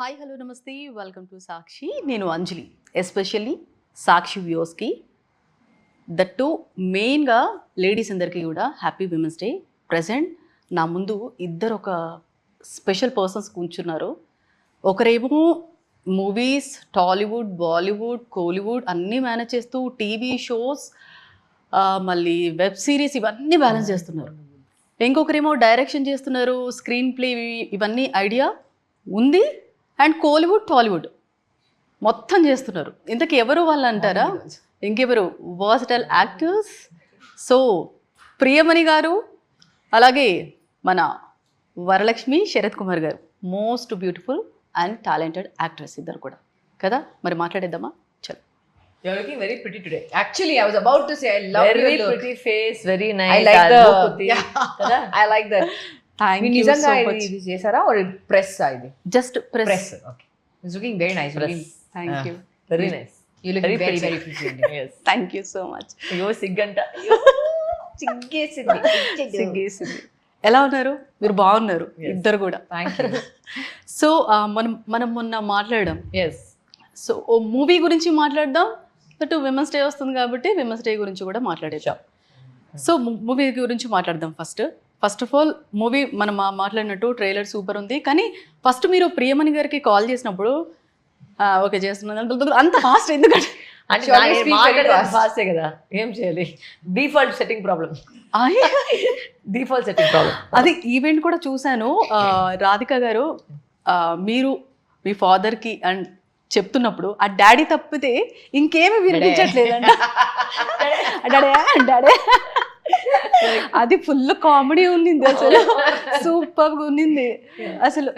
Hi hello నమస్తే welcome to సాక్షి. నేను అంజలి. Especially Sakshi వ్యూస్కి that మెయిన్గా లేడీస్ అందరికీ కూడా హ్యాపీ విమెన్స్ డే. ప్రజెంట్ నా ముందు ఇద్దరు ఒక స్పెషల్ పర్సన్స్ కూర్చున్నారు. ఒకరేమో మూవీస్, టాలీవుడ్, బాలీవుడ్, కోలీవుడ్ అన్నీ మేనేజ్ చేస్తూ టీవీ షోస్, మళ్ళీ వెబ్ సిరీస్ ఇవన్నీ బ్యాలెన్స్ చేస్తున్నారు. ఇంకొకరేమో డైరెక్షన్ చేస్తున్నారు, స్క్రీన్ ప్లే ఇవన్నీ ఐడియా ఉంది. అండ్ కోలీవుడ్, టాలీవుడ్ మొత్తం చేస్తున్నారు. ఇంతకు ఎవరు వాళ్ళు అంటారా? ఇంకెవరు? Versatile actors. సో ప్రియమణి గారు, అలాగే మన వరలక్ష్మి శరత్ కుమార్ గారు, most beautiful and talented actress ఇద్దరు కూడా కదా. మరి మాట్లాడేద్దామా? చలో. You're looking very pretty today. Actually, I was about to say I love very your look. pretty face, very nice. I like the look. yeah. I like that. Thank మీరు you నిజంగా so much. ఇది చేసారా or press ఇది? Just press. Press. Okay. It's looking very nice. Press. Thank you. Very nice. You look Very very pretty. very pretty. Yes. Thank you so much. అయ్యో సిగ్గంట. చిగ్గేసింది. సిగ్గేసింది. ఎలా ఉన్నారు? మీరు బాగున్నారు ఇద్దరు కూడా. Thank you. సో మనం మొన్న మాట్లాడడం. Yes. సో ఓ మూవీ గురించి మాట్లాడదాం. బట్ విమెన్స్ డే వస్తుంది కాబట్టి విమెన్స్ డే గురించి కూడా మాట్లాడేద్దాం. సో మూవీ గురించి మాట్లాడదాం. ఫస్ట్ ఆఫ్ ఆల్ మూవీ మనం మాట్లాడినట్టు ట్రైలర్ సూపర్ ఉంది. కానీ ఫస్ట్ మీరు ప్రియమణి గారికి కాల్ చేసినప్పుడు ఓకే చేస్తున్నాను అంత ఫాస్ట్ ఎందుకంటే She always speaks very fast. ఫాస్టే కదా, ఏం చేయాలి? Default setting problem. Default setting problem. అది ఈవెంట్ కూడా చూశాను. రాధిక గారు మీరు మీ ఫాదర్కి అండ్ చెప్తున్నప్పుడు ఆ డాడీ తప్పితే ఇంకేమీ వినిపించట్లేదండి. డాడీ అది ఫుల్ కామెడీ ఉన్నింది, అసలు సూపర్గా ఉన్నింది అసలు.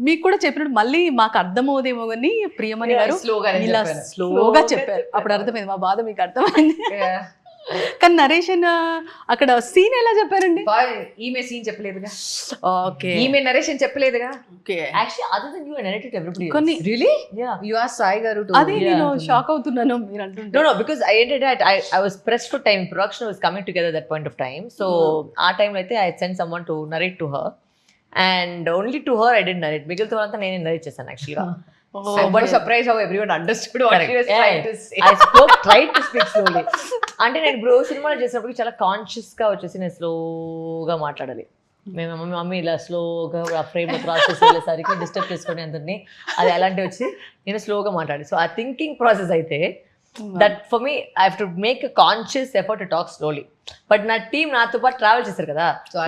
మీకు కూడా చెప్పినప్పుడు మళ్ళీ మాకు అర్థమవుదేమో కానీ ప్రియమణి గారు ఇలా స్లోగా చెప్పారు. అప్పుడు అర్థమైంది, మా బాధ మీకు అర్థమైంది. కానీ నరేషన్ అక్కడ సీన్ ఎలా చెప్పారండి? ఈమె సీన్ చెప్పలేదుగా. ఓకే, ఈమె నరేషన్ చెప్పలేదుగా. Okay. Actually other than you narrated everybody else. కొన్ని Really? Yeah. You are Sai garu to. అదే నేను షాక్ అవుతున్నాను మీరు అంటుంటే. No, because I ended at I was pressed for time. Production was coming together at that point of time. So ఆ time అయితే I sent someone to narrate to her, and only to her I didn't narrate. మిగిలిన వాళ్ళంతా నేనే narrate చేశాను యాక్చువల్గా. I'm so surprised how everyone understood what she was trying to say. I tried to speak slowly. అంటే నేను bro సినిమాలో చేసినప్పుడు చాలా కాన్షియస్గా వచ్చేసి నేను స్లోగా మాట్లాడాలి. మేము మమ్మీ ఇలా స్లోగా ఆ ఫ్రేమ్లో క్రాస్ చేసి వెళ్ళేసరికి డిస్టర్బ్ చేసుకొని అందరినీ అది అలాంటివి వచ్చి నేను స్లోగా మాట్లాడాలి. సో ఆ థింకింగ్ ప్రాసెస్ అయితే that for me I have to make a conscious effort to talk slowly. But నా టీం నాతో పాటు ట్రావెల్ చేశారు కదా,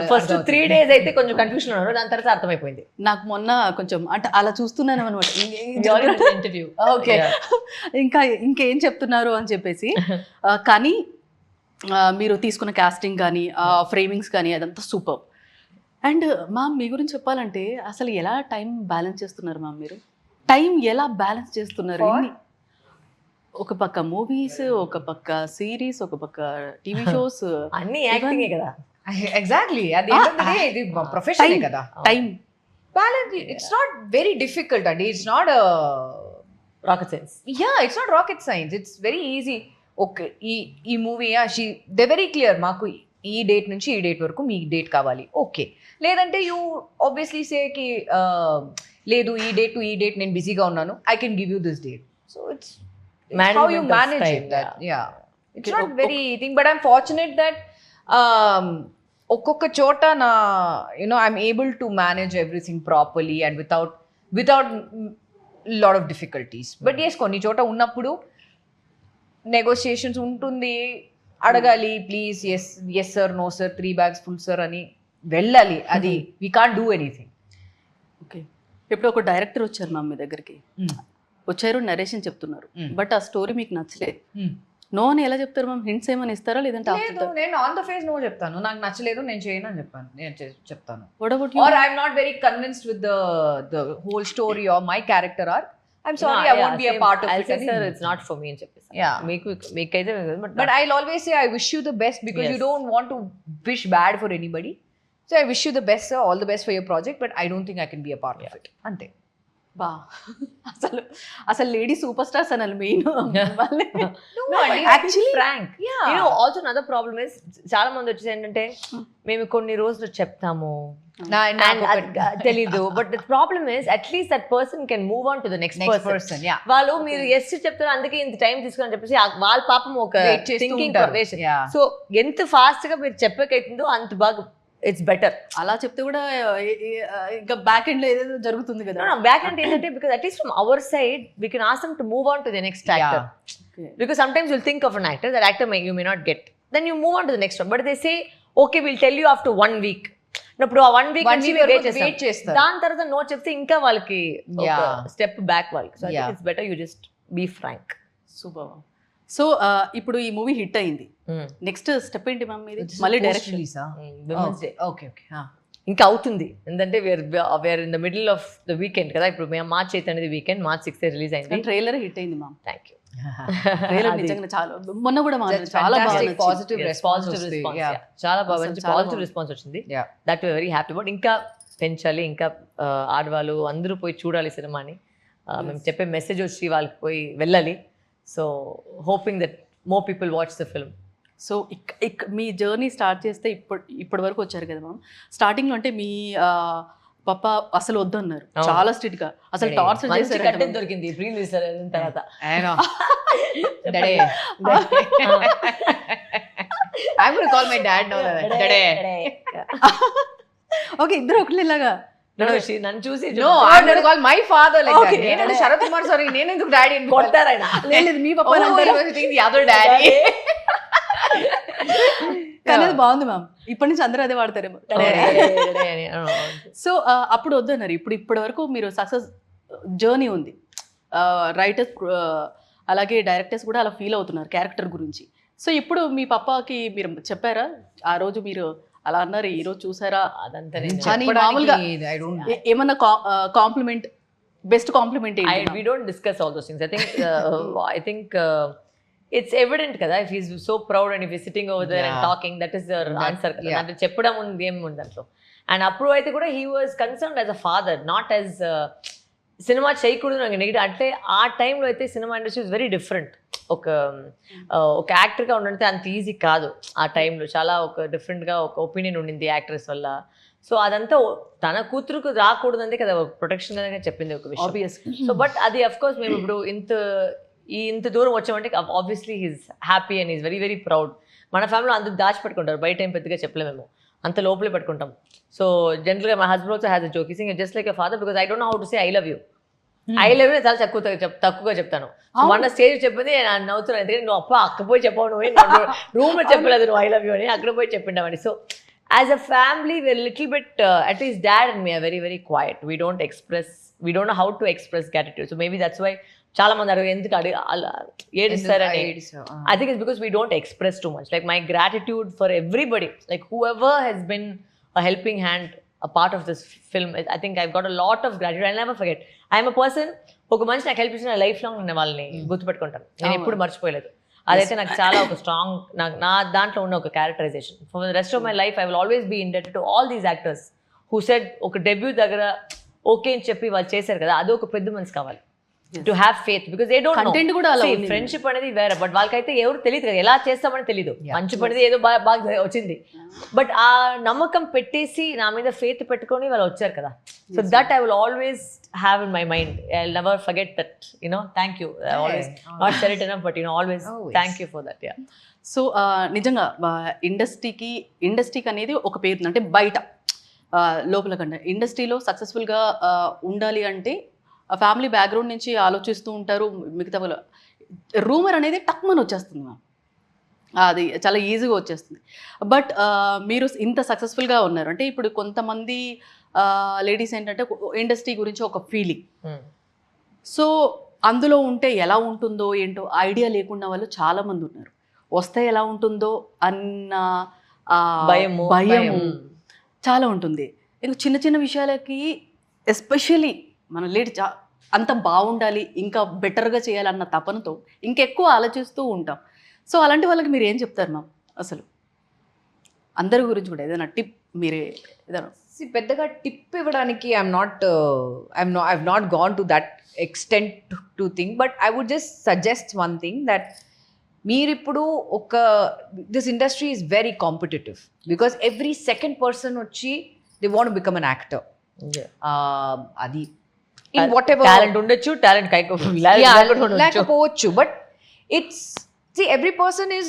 ఫస్ట్ 3 days అయితే కొంచెం కన్ఫ్యూషన్ ఉన్నారు, దాని తర్వాత అర్థమైపోయింది. నాకు మొన్న కొంచెం అంటే అలా చూస్తున్నాను అనమాట ఇంటర్వ్యూ. ఓకే, ఇంకేం చెప్తున్నారు అని చెప్పేసి. కానీ మీరు తీసుకున్న కాస్టింగ్ కానీ ఫ్రేమింగ్స్ కానీ అదంతా సూపర్. అండ్ మ్యామ్ మీ గురించి చెప్పాలంటే అసలు ఎలా టైం బ్యాలెన్స్ చేస్తున్నారు మ్యామ్? మీరు టైం ఎలా బ్యాలెన్స్ చేస్తున్నారు? ఒక పక్క మూవీస్, ఒక పక్క సిరీస్, ఒక పక్క టీవీ షోస్, అన్ని యాక్టింగే కదా. Exactly. At the end of the day, ఇది profession కదా. Time Balance. It's not very difficult, and it's not a rocket science. yeah. It's not rocket science. It's very easy. Okay, ఈ movie they very clear. మాకు ఈ date నుంచి ఈ date వరకు మీ date కావాలి. Okay, లేదంటే యూ ఆబ్వియస్లీ సేకి లేదు ఈ డేట్ టు ఈ డేట్ నేను బిజీగా ఉన్నాను, I can give you this date. So it's how you manage it. That yeah, it's not very thing, but I'm fortunate that ఒక్కొక్క చోట నా I'm able to manage everything properly and without lot of difficulties. But yes, కొన్ని చోట ఉన్నప్పుడు negotiations ఉంటుంది, అడగాలి please yes sir, no sir, 3 bags full sir అని వెళ్ళాలి. అది we can't do anything. Okay. ఇప్పుడు ఒక డైరెక్టర్ వచ్చారు మ్యామ్ మీ దగ్గరికి, వచ్చారు నరేషన్ చెప్తున్నారు, బట్ ఆ స్టోరీ మీకు నచ్చలేదు. నో అని ఎలా చెప్తారు మ్యామ్? హింట్స్ ఏమైనా ఇస్తారా లేదంటే నేను ఆన్ ద ఫేస్ నో చెప్తాను. నాకు నచ్చలేదు, నేను చేయను అని చెప్పాను, నేను చెప్తాను. What about you? Or I'm not very convinced with the whole story or my character arc. I'm sorry, I won't be a part of it. Sir, it's not for me అని చెప్పేసి. Yeah. మీకైతే but I'll always say I wish you the best because you don't want to wish bad for anybody. So I wish you the best, sir, all the best for your project, but I don't think I can be a part of it. Ante. బా అసలు అసలు lady super stars అనాలి main actually frank also other problem is చాలా మంది వచ్చేసి ఏంటంటే మేము కొన్ని రోజులు చెప్తాము తెలీదు but the problem is at least that person can move on to the next person వాళ్ళు మీరు ఎస్ చెప్తారు అందుకే ఇంత టైం తీసుకుని చెప్పేసి వాళ్ళ పాపం ఒక థింకింగ్ సో ఎంత ఫాస్ట్ గా మీరు చెప్పకైతుందో అంత బాగా ఇట్స్ బెటర్. అలా చెప్తే కూడా ఇంకా బ్యాక్ ఎండ్ లో ఏదేదో జరుగుతుంది కదా. బ్యాక్ ఎండ్ ఏంటంటే because at least from our side we can ask them to move on to the next actor because sometimes you'll think of an actor that actor you may not get, then you move on to the next one, but they say okay we'll tell you after 1 week. ఇప్పుడు ఆ 1 week నుంచి wait చేస్తారు, దాని తర్వాత no చెప్తే ఇంకా వాళ్ళకి step back వాళ్ళకి. So it's better you just be frank. Super. సో ఇప్పుడు ఈ మూవీ హిట్ అయింది, నెక్స్ట్ స్టెప్ ఏంటి మ్యామ్ మీది? మళ్ళీ డైరెక్షన్ విమెన్స్ డే ఇంకా అవుతుంది, ఎందుకంటే we're in the middle of the weekend కదా. ఇప్పుడు మేము మార్చ్ 8 అనేది వీకెండ్, మార్చ్ 6 రిలీజ్ అయింది. ట్రైలర్ హిట్ అయింది మ్యామ్. Thank you. ట్రైలర్ నిజంగా చాలా మొన్న కూడా చాలా బాగా పాజిటివ్ రెస్పాన్స్, చాలా బాగా మంచి పాజిటివ్ రెస్పాన్స్ వచ్చింది. That very happy. బట్ ఇంకా పెంచాలి, ఇంకా ఆడవాళ్ళు అందరూ పోయి చూడాలి సినిమాని. మేము చెప్పే మెసేజ్ వచ్చి వాళ్ళకి పోయి వెళ్ళాలి. So hoping that more people watch the film. So me journey start చేస్తే ఇప్పటి వరకు వచ్చారు కదా మ్యామ్. స్టార్టింగ్లో అంటే మీ పప్ప అసలు వద్దన్నారు, చాలా స్ట్రిక్ట్ గా అసలు టార్చర్ చేశారు. దొరికింది రిలీజ్ తర్వాత ఓకే ఇద్దరు ఒకళ్ళేలాగా నన్ను చూసి my father Sarath Kumar sorry నేను ఎందుకు డాడీ కొడతారైనా లేదు మీ పప్ప అదర్ డాడీ. కానీ అది బాగుంది మ్యామ్, ఇప్పటి నుంచి అందరూ అదే వాడతారేమో. సో అప్పుడు వద్దన్నారు. ఇప్పటి వరకు మీరు సక్సెస్ జర్నీ ఉంది, రైటర్స్ అలాగే డైరెక్టర్స్ కూడా అలా ఫీల్ అవుతున్నారు క్యారెక్టర్ గురించి. సో ఇప్పుడు మీ పప్పాకి మీరు చెప్పారా ఆ రోజు మీరు అలా అన్నారు, ఈ రోజు చూసారా అదంతా అని మామూలుగా ఏమన్నా compliment, best compliment? We don't discuss all those things. I think it's evident kada, if he's so proud and if he's sitting over there and talking, that is the answer kada. అంటే చెప్పడం ఉంది ఏం ఉంది దాంట్లో. And అప్పుడు అయితే కూడా he was concerned as a father, not as cinema చేయకూడదు నాకు నెగిటివ్. అంటే ఆ టైంలో అయితే cinema industry is very different. ఒక యాక్టర్గా ఉండంటే అంత ఈజీ కాదు ఆ టైంలో. చాలా ఒక డిఫరెంట్గా ఒక ఒపీనియన్ ఉండింది యాక్ట్రెస్ వల్ల. సో అదంతా తన కూతురుకు రాకూడదంటే కదా ప్రొటెక్షన్ గానే చెప్పింది ఒక విషయం. సో బట్ అది అఫ్ కోర్స్ మేము ఇప్పుడు ఇంత దూరం వచ్చామంటే obviously he's happy and is very very proud. మన ఫ్యామిలీలో అందరూ దాచిపెట్టుకుంటారు, బయట ఏం పెద్దగా చెప్పలేమేమో, అంత లోపలే పెట్టుకుంటాం. సో జనరల్గా my husband also has a joke, easing just like a father because I don't know how to say I love you. I love you చాలా తక్కువగా చెప్తాను. మొన్న స్టేజ్ చెప్పింది నేను నవ్వుతున్నాను, ఎందుకంటే నువ్వు అక్క పోయి చెప్పావు, నువ్వు రూమ్ లో చెప్పలేదు నువ్వు ఐ లవ్ యూ అని, అక్కడ పోయి చెప్పిండామని. So as a family we're little bit at least dad and me are very very quiet. We don't know how to express gratitude. So maybe that's why చాలా మంది అడుగు ఎందుకు ఏడుస్తారని. I think it's because we don't express too much. Like my gratitude for everybody, like whoever has been a helping hand, a part of this film, I think I've got a lot of gratitude. I'll never forget. I'm a person, ఒక మనిషి నాకు help చేసిన life long నేను వాళ్ళని గుర్తుపెట్టుకుంటాను, నేను ఎప్పుడు మర్చిపోలేదు. అదైతే నాకు చాలా ఒక స్ట్రాంగ్, నా దాంట్లో ఉన్న ఒక characterization. For the rest of my life I will always be indebted to all these actors who said ఒక డెబ్యూ దగ్గర ఓకే అని చెప్పి వాళ్ళు చేశారు కదా, అది ఒక పెద్ద మనసు కావాలి. To have faith because they don't know. Friendship అనేది వేరే, బట్ వాళ్ళకైతే ఎవరు తెలియదు కదా, ఎలా చేస్తామని తెలియదు. మంచి పడితే ఏదో బాగా వచ్చింది, బట్ ఆ నమ్మకం పెట్టేసి నా మీద ఫేత్ పెట్టుకొని వాళ్ళు వచ్చారు కదా. So that I will always have in my mind. I'll never forget that, thank you. I always not said it enough, but always thank you for that. Yeah. So నిజంగా ఇండస్ట్రీకి అనేది ఒక పేరు, అంటే బయట లోపల కంటే ఇండస్ట్రీలో సక్సెస్ఫుల్గా ఉండాలి అంటే ఫ్యామిలీ బ్యాక్గ్రౌండ్ నుంచి ఆలోచిస్తూ ఉంటారు. మిగతా వాళ్ళు రూమర్ అనేది టక్మని వచ్చేస్తుంది మ్యామ్, అది చాలా ఈజీగా వచ్చేస్తుంది. బట్ మీరు ఇంత సక్సెస్ఫుల్గా ఉన్నారు అంటే ఇప్పుడు కొంతమంది లేడీస్ ఏంటంటే ఇండస్ట్రీ గురించి ఒక ఫీలింగ్, సో అందులో ఉంటే ఎలా ఉంటుందో ఏంటో ఐడియా లేకుండా వాళ్ళు చాలా మంది ఉన్నారు. వస్తే ఎలా ఉంటుందో అన్న భయము చాలా ఉంటుంది. ఇంకా చిన్న చిన్న విషయాలకి ఎస్పెషల్లీ మన లేడీ అంత బాగుండాలి, ఇంకా బెటర్గా చేయాలన్న తపనతో ఇంకెక్కువ ఆలోచిస్తూ ఉంటాం. సో అలాంటి వాళ్ళకి మీరు ఏం చెప్తారు మ్యామ్? అసలు అందరి గురించి కూడా ఏదైనా టిప్ మీరే ఏదైనా. పెద్దగా టిప్ ఇవ్వడానికి I've not gone to that extent to think, but I would just suggest one thing, that మీరిప్పుడు this industry is very competitive because every second person వచ్చి they want to become an actor. అది in whatever talent ఉండొచ్చు, talent లేకపోవచ్చు, but it's every person is,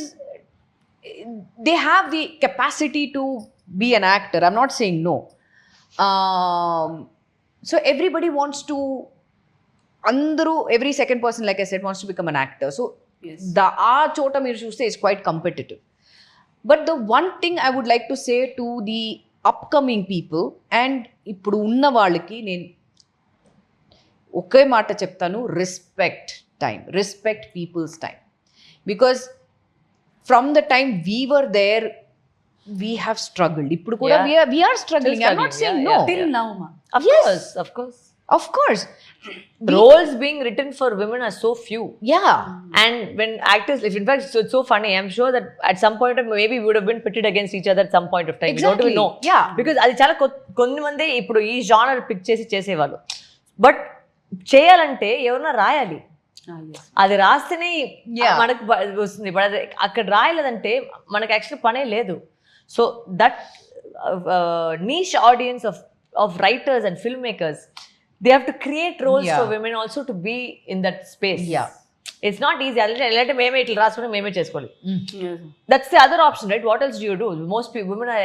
they have the capacity to be an actor. I'm not saying no. So everybody wants to, every second person, like I said, wants to become an actor. So aa chota meer chuste is quite competitive. But the one thing I would like to say to the upcoming people, and ఇప్పుడు ఉన్న వాళ్ళకి నేను ఒకే మాట చెప్తాను, respect people's time. Because from the time we were there, we have struggled. ఇప్పుడు కూడా we are struggling. I'm not saying no. Till now, ma. Of course. Roles being written for women are so few. Yeah. And when actors, in fact, it's so funny. I'm sure that at some point of maybe we would have been pitted against each other at some point of time. Exactly. We don't even know. Yeah. Because అది చాలా కొన్ని మంది ఇప్పుడు ఈ genre pick చేసేవాళ్ళు. But చేయాలంటే ఎవరన్నా రాయాలి. అది రాస్తేనే మనకు వస్తుంది. బట్ అది అక్కడ రాయలేదంటే మనకు యాక్చువల్లీ పనే లేదు. So that niche audience of writers and filmmakers, they have to create roles for women also to be in that space. Yeah. It's not easy. Like మేమే ఇట్లా రాసుకుని మేమే చేసుకోవాలి. That's the other option, right? What else do you do? Most women are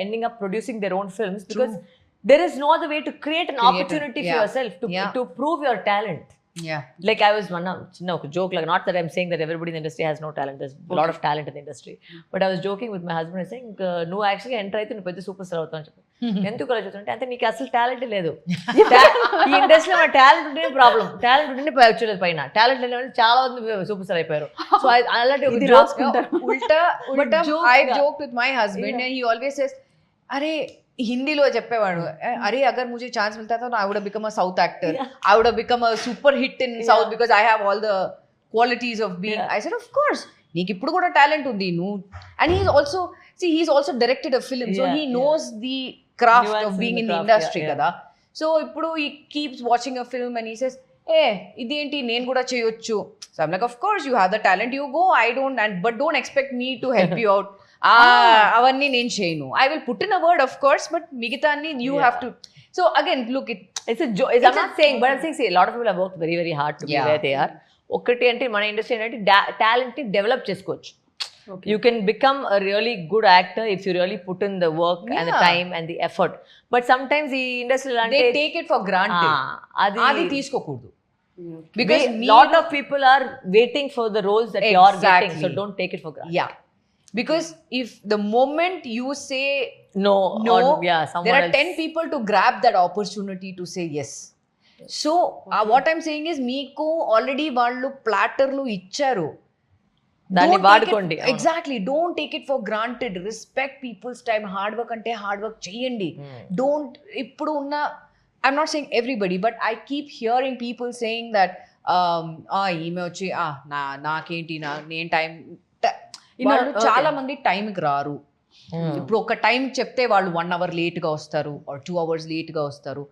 ending up producing their own films because there is no other way to create an opportunity for yourself to prove your talent. Yeah. Like I was చిన్న ఒక joke, like not that I'm saying that everybody in the industry has no talent. There's a lot of talent in the industry. But I was joking with my husband saying, నువ్వు యాక్చువల్గా enter అయితే నువ్వు పెద్ద super star అవుతావు అని చెప్పి. ఎందుకు అలా చెప్తుంటే అంటే నీకు అసలు టాలెంట్ లేదు. ఈ ఇండస్ట్రీలో మన టాలెంట్ ఉంటేనే ప్రాబ్లం. టాలెంట్ ఉంటేనే వచ్చేది పైన. టాలెంట్ లేని వాళ్ళు చాలా మంది సూపర్ స్టార్ అయిపోయారు. సో అలాంటి ulta I joked with my husband and he always says, అరే హిందీలో చెప్పేవాడు, అరే అగర్ ముझे ఛాన్స్ మిల్తా తా I would have become a south actor. I would have become a super hit in south because I have all the qualities of being. I said, of course, నీకు ఇప్పుడు కూడా talent ఉంది నువ్వు. And he's also directed a film, so he knows the craft of being in the industry కదా. So ఇప్పుడు he keeps watching a film and he says, ఇదేంటి నేను కూడా చేయొచ్చు. So I'm like, of course you have the talent, you go. I don't, but don't expect me to help you out. అవన్నీ నేను చేయను. I will put in a word, of course, but మిగతా అన్ని you have to. So again, look, it's a joke. I'm not saying, but I'm saying, see, a lot of people have worked very, very hard to be where they are. ఒకటి అంటే మన industry ఏంటంటే talent ని develop చేసుకోవచ్చు. You can become a really good actor if you really put in the work and the time and the effort. But sometimes the industry they take it for granted. అది తీసుకోకూడదు. Because lot of people are waiting for the roles that you are getting, so don't take it for granted. Yeah. Because if the moment you say no, there are 10 people to grab that opportunity to say yes. So what I'm saying is meeku already వాళ్ళు ప్లాటర్లు ఇచ్చారు, దాన్ని వాడుకోండి. Exactly, don't take it for granted. Respect people's time. Hard work అంటే hard work చేయండి. Don't ఇప్పుడు ఉన్న, I'm not saying everybody, but I keep hearing people saying that ఈమె వచ్చి నాకేంటి నేను టైం, వాళ్ళు చాలా మంది టైంకి రారు. ఇప్పుడు ఒక టైం చెప్తే వాళ్ళు 1 hour లేట్గా వస్తారు ఆర్ 2 hours లేట్గా వస్తారు.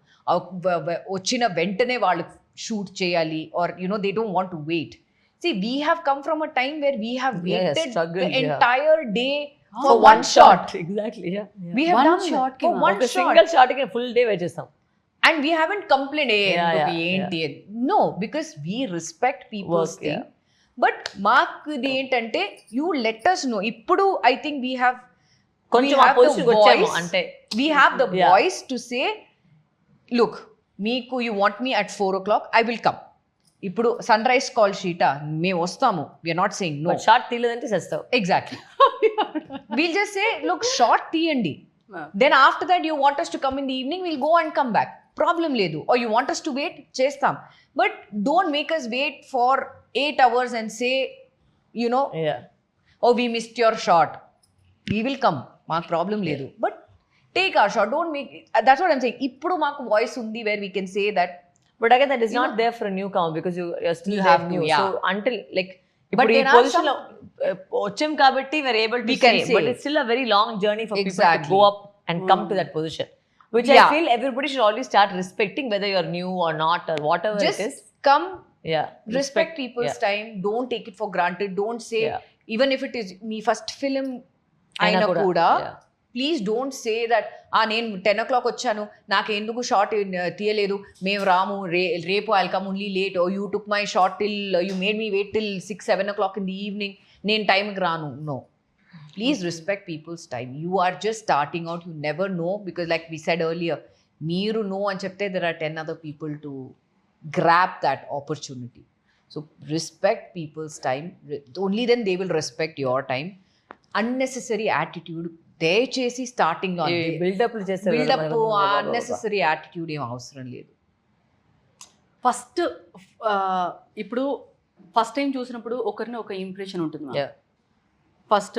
వచ్చిన వెంటనే వాళ్ళు షూట్ చేయాలి or they don't want to wait. See, we have come from a time where we have waited the entire day for one shot. Exactly, yeah. We have done shot for one shot. Single shot ki full day wait chestam. And we haven't complained, no, because we respect people's thing. But మాకు ఇది ఏంటంటే you let us know. ఇప్పుడు I think we have the voice to say, look, మీకు you want me at 4 o'clock, I will come. ఇప్పుడు sunrise call షీటా మేము వస్తాము, we're not saying no. Short తీయలేదంటే చేస్తావు. Exactly. We'll just say look short తీయండి, then after that you want us to come in the evening, we'll go and come back, problem లేదు. or you want us to wait, చేస్తాం. But don't make us wait for 8 hours and say, oh we missed your shot, we will come, మాకు problem లేదు, but take our shot. Don't make, that's what I'm saying. ఇప్పుడు మాకు voice ఉంది where we can say that. But again, that is not there for a newcomer because you're still new. Yeah. So until like, but in position lo ocham kabatti we're able to say, but it's still a very long journey for people to go up and come to that position. which I feel everybody should always start respecting, whether you're new or not or whatever Just it is. come, Yeah, respect people's time. Don't take it for granted. Don't say, Yeah. even if it is me first film అయినా అయినా కూడా yeah. Please don't say that నేను 10 o'clock వచ్చాను, నాకు ఎందుకు short తీయలేదు, మేము రాము, రేపు I'll come only late, you took my short till, you made me wait till 6-7 o'clock in the evening, నేను టైంకి రాను. No, please respect people's time. You are just starting out, you never know, because like we said earlier, మీరు no అని చెప్తే there are 10 other people to grab that opportunity. So respect people's time. Only then they will respect your time. Unnecessary attitude దయచేసి starting లో buildup చేస్తారు buildup unnecessary attitude ఏం అవసరం లేదు. First ఇప్పుడు ఫస్ట్ టైం చూసినప్పుడు ఒకరిని ఒక ఇంప్రెషన్ ఉంటుంది. Yeah. ఫస్ట్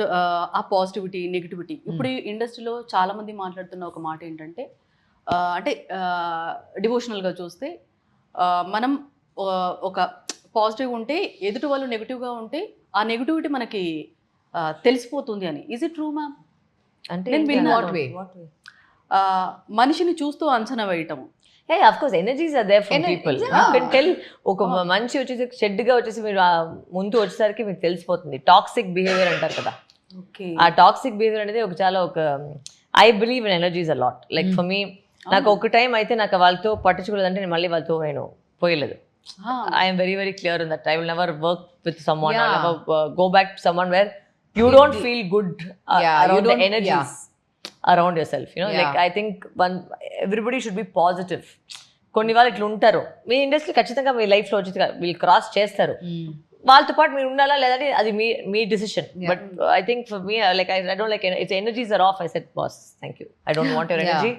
ఆ పాజిటివిటీ నెగిటివిటీ. ఇప్పుడు ఇండస్ట్రీలో చాలా మంది మాట్లాడుతున్న ఒక మాట ఏంటంటే అంటే డివోషనల్గా చూస్తే మనం ఒక పాజిటివ్ ఉంటే ఎదుటి వాళ్ళు నెగిటివ్గా ఉంటే ఆ నెగిటివిటీ మనకి తెలిసిపోతుంది అని. Is it true ma'am? అంటే in what way? మనిషిని చూస్తూ అంచనా వేయటం. Yeah, of course, energies are there from people. You can tell ఒక మంచి వచ్చేసి షెడ్గా వచ్చేసి మీరు ముందు వచ్చేసరికి మీకు తెలిసిపోతుంది. టాక్సిక్ బిహేవియర్ అంటారు కదా, ఓకే. ఆ టాక్సిక్ బిహేవియర్ అనేది ఒక చాలా ఒక I believe in energies a lot. Like for me, నాకు ఒక టైం అయితే నాకు వాళ్ళతో పట్టించుకోలేదంటే నేను మళ్ళీ వాళ్ళతో నేను పోయలేదు. I'm very very clear in that. I will never work with someone, I never go back to someone where you don't feel good around the energies around yourself, you know. Like I think everybody should be positive. కొన్ని వాళ్ళు ఇట్లా ఉంటారు మీ industry, ఖచ్చితంగా మీ లైఫ్లో వచ్చి వీళ్ళు cross చేస్తారు, వాళ్ళతో పాటు మీరు ఉండాలా లేదంటే అది మీ decision. But I think for me like I don't like its energies are off. I said boss thank you, I don't want your energy,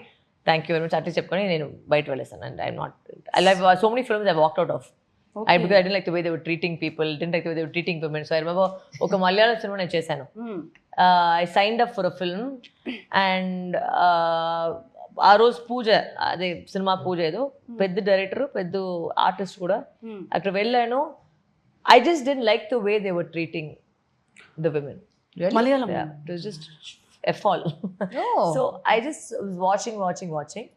thank you very much అట్లా చెప్పుకొని నేను బయట వెళ్ళేసాను. And I'm not, I live so many films I walked out of. Because I didn't like the way they were treating people, didn't like the way they were treating women. So I remember ఒక Malayalam cinema నేను చేశాను. I signed up for a film and ఆ రోజు పూజ, అదే cinema పూజ, ఏదో పెద్ద director పెద్ద artist కూడా అక్కడ వెళ్ళాను. I just didn't like the way they were treating the women. Malayalam. Yeah, it was just F all. So I just was watching.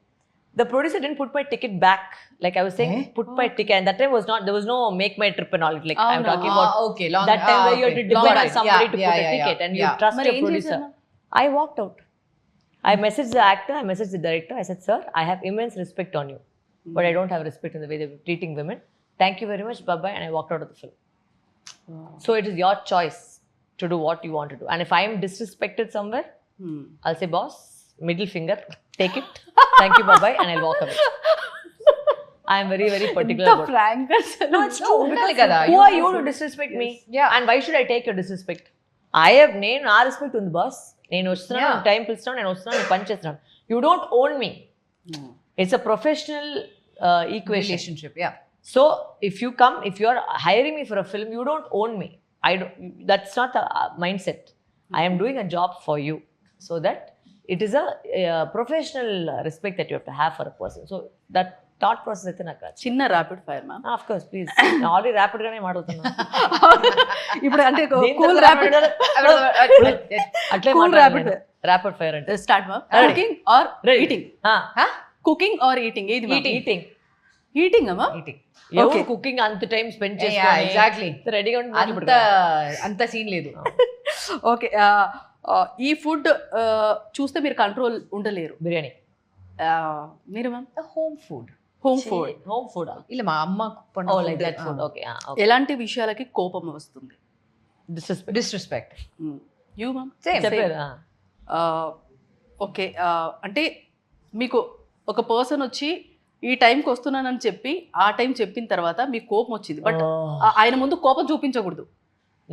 The producer didn't put my ticket back. Like I was saying, put my ticket. And that time there was no make my trip and all. Like I'm talking about that time where you had to depend on somebody to put a ticket and you trust your producer. I walked out. I messaged the actor, I messaged the director. I said, sir, I have immense respect on you, but I don't have respect in the way they were treating women. Thank you very much, bye-bye. And I walked out of the film. So it is your choice to do what you want to do. And if I am disrespected somewhere, I'll say, boss, middle finger, take it, thank you, bye-bye, and I'll walk away. I am very, very particular about it. No, it's true. Because who are you to disrespect me? Yeah. And why should I take your disrespect? నేను నా respect ఉంది boss. నేను వస్తున్నాను, time పిలుస్తున్నాను, నేను వస్తున్నాను, నేను పని చేస్తున్నాను. You don't own me. It's a professional equation. Relationship, yeah. So if you come, if you are hiring me for a film, you don't own me. That's not the mindset. I am doing a job for you, so that it is a professional respect that you have to have for a person. So that thought process అయితే నాకు చిన్న rapid fire ma'am. Of course please. Already rapid గానే మాట్లాడుతున్నా. ఇప్పుడు అంటే cool rapid అట్లే cool rapid rapid fire అంటే start ma'am. Cooking are eating? Cooking are eating? ఏది మ్యామ్? ఈటింగ్. ఈటింగ్ అమ్మా? Eating. ఎవరు కుకింగ్ అంత టైం స్పెండ్ Yeah, చేసి exactly. రెడీగా అంత సీన్ లేదు. ఓకే. ఈ ఫుడ్ చూస్తే మీరు కంట్రోల్ ఉండలేరు. బిర్యానీ. మీరు ma'am? Home food. Home food. Home food. ఇలా మా అమ్మ ఓ లైక్ దట్ ఫుడ్. ఓకే. ఎలాంటి విషయాలకి కోపం వస్తుంది? డిస్రెస్పెక్ట్. You ma'am? చెప్పారు. ఓకే. అంటే మీకు ఒక పర్సన్ వచ్చి ఈ టైంకి వస్తున్నానని చెప్పి ఆ టైం చెప్పిన తర్వాత మీకు కోపం వచ్చింది, బట్ ఆయన ముందు కోపం చూపించకూడదు.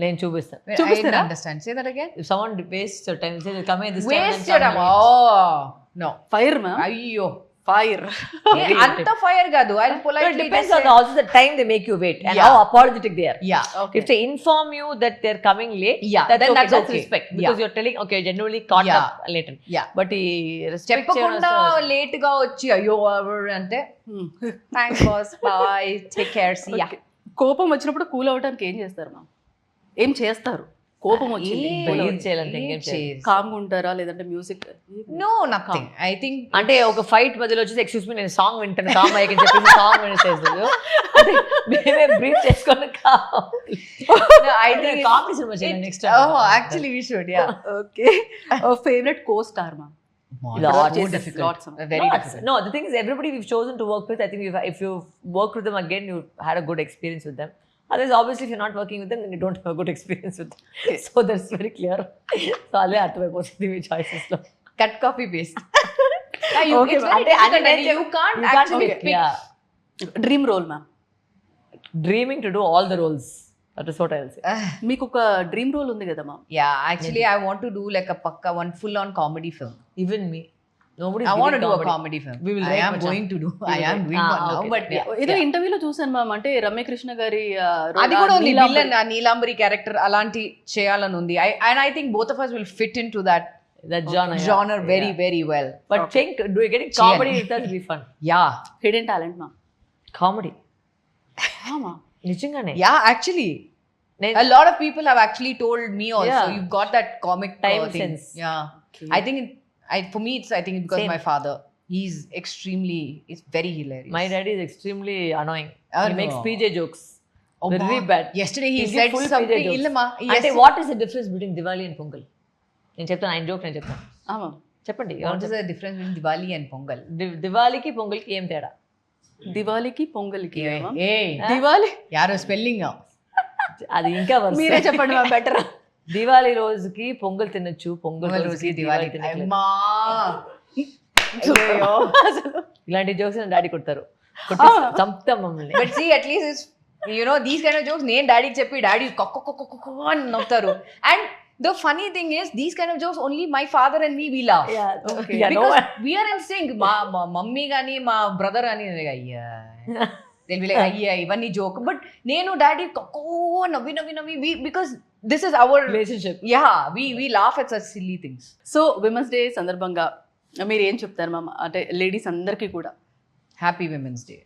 నేను చూపిస్తాను. చూపిస్తారా? Understand. Say that again. If someone wastes your time, say come here this time. Waste your time. Oh no. Fire ma'am. అయ్యో, ఫైర్. అంత ఫైర్ కాదు. I'll It politely depends on also the time they make you wait and Yeah. how apologetic they are. Yeah. If they inform you that they're coming late, Yeah, that's then okay. that's That's okay. respect because Yeah. you're telling okay, genuinely caught Yeah. up later. Yeah. But ఈ respect చెప్పకుండా late గా వచ్చి అయ్యో అంటే thanks boss, bye, take care, see ya. కోపం వచ్చినప్పుడు cool అవ్వడానికి ఏం చేస్తారు మ్యామ్? ఏం చేస్తారు? కోపం వచ్చింది ఏం చేయాలంటే ఇంకేం చేయాలి. కామ్గా ఉంటారా లేదంటే music? No, nothing. I think అంటే ఒక ఫైట్ మధ్యలో వచ్చేసి ఎక్స్క్యూజ్ మీ నేను సాంగ్ వింటాను కామ్ అయ్యి అని చెప్పేసి సాంగ్ వినేసేది. అంటే మేమే బ్రీత్ చేసుకొని I think కామెడీ సినిమా చేయాలి next. Oh, actually we should. Yeah. Okay. Favourite co star మా? Lots of- Very difficult. No, the thing is, everybody we've chosen to work with, I think if you work with them again, you had a good experience with them. Otherwise, obviously, if you're not working with them, then you don't have a good experience with them. So that's very clear. So I'll have to make the choices. Cut, copy, paste. Yeah, you, Okay, it's very అంటే difficult and అంటే you can't you can't actually pick. pick. Yeah. Dream role ma'am? Dreaming to do all the roles. That is what I'll say. మీకు ఒక dream role ఉంది కదా ma'am? Yeah, actually I want to do like a pakka one full on comedy film. Even me. Nobody's I want to giving do a comedy film. We will I write am much going to do. I am doing Ah, one now, okay. but Yeah. ఏదో ఇంటర్వ్యూలో చూసాను ma'am, అంటే రమ్యకృష్ణ గారి అది కూడా ఉంది, villain Neelambari character అలాంటి చేయాలని ఉంది. And I think both of us will fit into that That genre. genre yeah. very Yeah. very well. But think, do you getting comedy? It does be fun. Yeah. Hidden talent ma'am? Comedy. ఆమా. నిజంగానే. Yeah, actually. నేను A lot of people have actually told me also, Yeah. you've got that comic Time thing. sense. Yeah. Okay. I think for me it's because Same. my father, he's very hilarious. My daddy is extremely annoying. Oh, He makes no. PJ jokes. Oh, Very ma. bad. Yesterday he He'll said give full something. PJ jokes. Illama. అంటే Yes. What is the difference between Diwali and pongal? నేను చెప్తాను, ఆయన joke నేను చెప్తాను. ఆమా. చెప్పండి. What is the difference between Diwali and Pongal? దివాళీకి పొంగల్కి ఏం తేడా? దివాళీకి పొంగల్కి Hey. Diwali arrow spelling అది ఇంకా మీరే చెప్పండి మ్యామ్ బెటర్. దివాళీ రోజుకి పొంగల్ తినొచ్చు, పొంగల్ రోజుకి దివాళీ తినచ్చు. అమ్మా. ఇలాంటి జోక్స్ డాడీ కొడతారు, చంపుతాం మమ్మల్ని. But see, at least it's, these kind of jokes నేను డాడీకి చెప్పి డాడీ కొక్క అని నవ్వుతారు. And the funny thing is, these kind of jokes only my father and me we laugh. Okay. Yeah, no Because one- we are in sync. మా mummy కానీ మా brother అని అయ్యా అయ్యా ఇవన్నీ జోక్. బట్ నేను డాడీ కొక్కో నవ్వి నవ్వి నవ్వి because this is our relationship. Yeah we laugh at such silly things. So women's day సందర్భంగా మీరు ఏం చెప్తారు మ్యామ్, అంటే లేడీస్ అందరికీ కూడా? Happy women's day.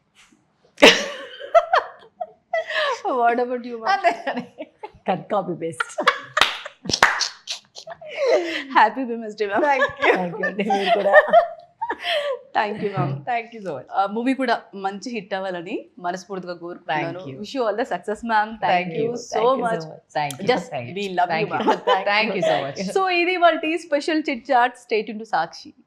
What about you? Cut copy paste. Happy women's day ma'am. Thank you అండి, మీరు కూడా. Thank you ma'am. Thank you so much. Movie కూడా మంచి హిట్ అవ్వాలని మనస్ఫూర్తిగా కోరుకుంటున్నాను. Thank you. Wish you all the success ma'am. Thank you so much. Thank you. Just we love you, ma'am. Thank you so much. So ఇది వాళ్ళ special chit chat. Stay tune to Sakshi.